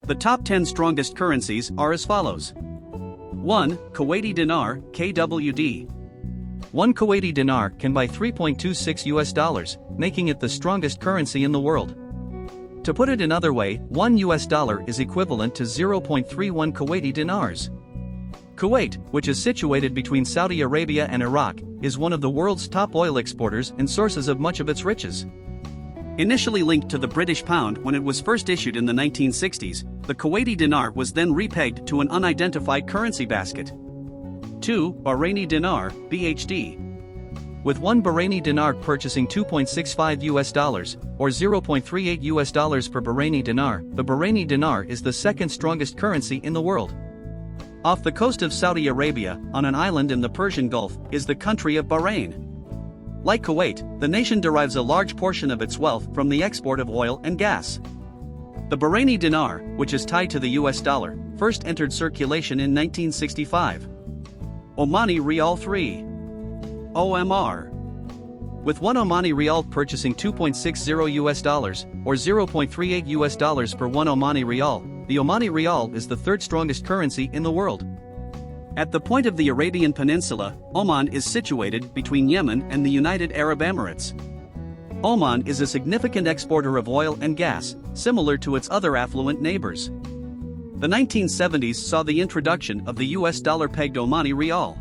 The top 10 strongest currencies are as follows. 1. Kuwaiti Dinar, KWD. 1 Kuwaiti Dinar can buy $3.26, making it the strongest currency in the world. To put it another way, $1 is equivalent to 0.31 Kuwaiti dinars. Kuwait, which is situated between Saudi Arabia and Iraq, is one of the world's top oil exporters and sources of much of its riches. Initially linked to the British pound when it was first issued in the 1960s, the Kuwaiti dinar was then repegged to an unidentified currency basket. 2. Bahraini Dinar, BHD. With 1 Bahraini dinar purchasing $2.65 or $0.38 per Bahraini dinar, the Bahraini dinar is the second strongest currency in the world. Off the coast of Saudi Arabia, on an island in the Persian Gulf, is the country of Bahrain. Like Kuwait, the nation derives a large portion of its wealth from the export of oil and gas. The Bahraini dinar, which is tied to the US dollar, first entered circulation in 1965. Omani Real 3. OMR. With 1 Omani Real purchasing $2.60 or $0.38 per 1 Omani Real, the Omani Real is the third strongest currency in the world. At the point of the Arabian Peninsula, Oman is situated between Yemen and the United Arab Emirates. Oman is a significant exporter of oil and gas, similar to its other affluent neighbors. The 1970s saw the introduction of the US dollar-pegged Omani Real.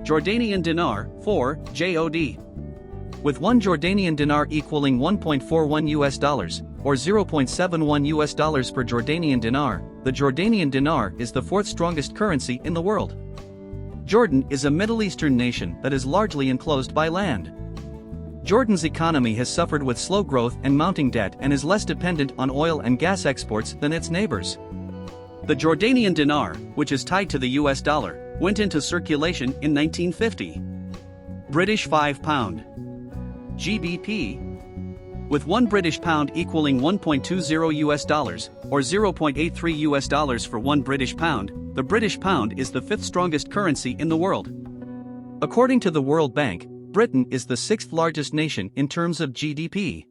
Jordanian Dinar, 4, JOD. With 1 Jordanian dinar equaling $1.41 or $0.71 per Jordanian dinar, the Jordanian dinar is the fourth strongest currency in the world. Jordan is a Middle Eastern nation that is largely enclosed by land. Jordan's economy has suffered with slow growth and mounting debt and is less dependent on oil and gas exports than its neighbors. The Jordanian dinar, which is tied to the US dollar, went into circulation in 1950. British £5. GBP. With 1 British pound equaling $1.20 or $0.83 for 1 British pound, the British pound is the fifth strongest currency in the world. According to the World Bank, Britain is the sixth largest nation in terms of GDP.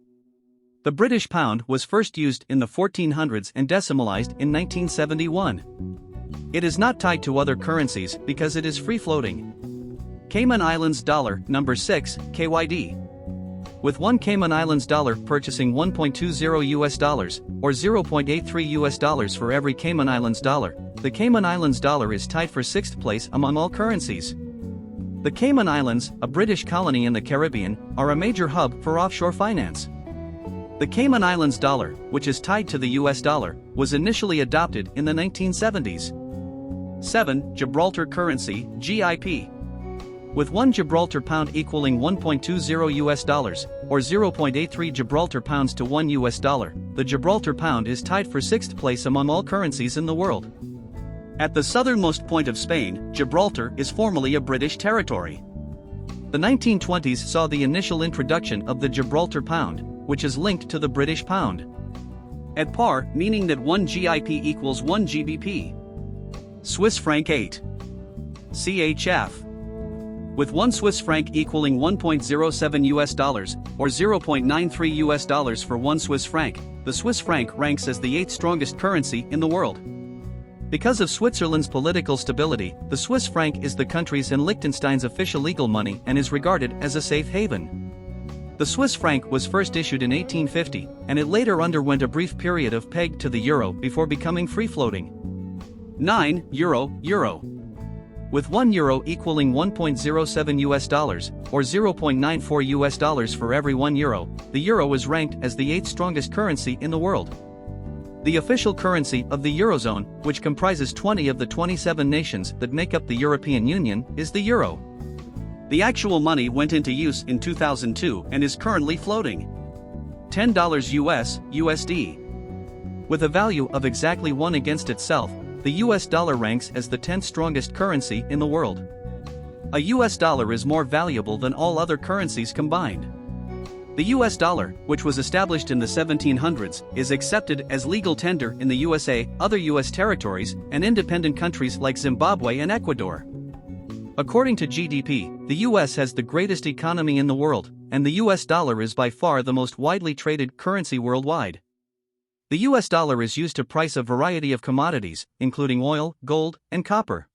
The British pound was first used in the 1400s and decimalized in 1971. It is not tied to other currencies because it is free-floating. Cayman Islands dollar, number 6, KYD. With 1 Cayman Islands dollar purchasing $1.20 or $0.83 for every Cayman Islands dollar, the Cayman Islands dollar is tied for sixth place among all currencies. The Cayman Islands, a British colony in the Caribbean, are a major hub for offshore finance. The Cayman Islands dollar, which is tied to the US dollar, was initially adopted in the 1970s. 7. Gibraltar Currency GIP. With 1 Gibraltar pound equaling $1.20 or 0.83 Gibraltar pounds to 1 US dollar, the Gibraltar pound is tied for sixth place among all currencies in the world. At the southernmost point of Spain, Gibraltar is formerly a British territory. The 1920s saw the initial introduction of the Gibraltar pound, which is linked to the British pound. At par, meaning that 1 GIP equals 1 GBP. Swiss franc 8. CHF. With 1 Swiss franc equaling $1.07 or $0.93 for 1 Swiss franc, the Swiss franc ranks as the 8th strongest currency in the world. Because of Switzerland's political stability, the Swiss franc is the country's and Liechtenstein's official legal money and is regarded as a safe haven. The Swiss franc was first issued in 1850, and it later underwent a brief period of peg to the euro before becoming free-floating. 9. Euro. With 1 euro equaling $1.07 or $0.94 for every 1 euro, the euro is ranked as the 8th strongest currency in the world. The official currency of the Eurozone, which comprises 20 of the 27 nations that make up the European Union, is the euro. The actual money went into use in 2002 and is currently floating. $10 US, USD. With a value of exactly 1 against itself, the US dollar ranks as the 10th strongest currency in the world. A US dollar is more valuable than all other currencies combined. The US dollar, which was established in the 1700s, is accepted as legal tender in the USA, other US territories, and independent countries like Zimbabwe and Ecuador. According to GDP, the US has the greatest economy in the world, and the US dollar is by far the most widely traded currency worldwide. The US dollar is used to price a variety of commodities, including oil, gold, and copper.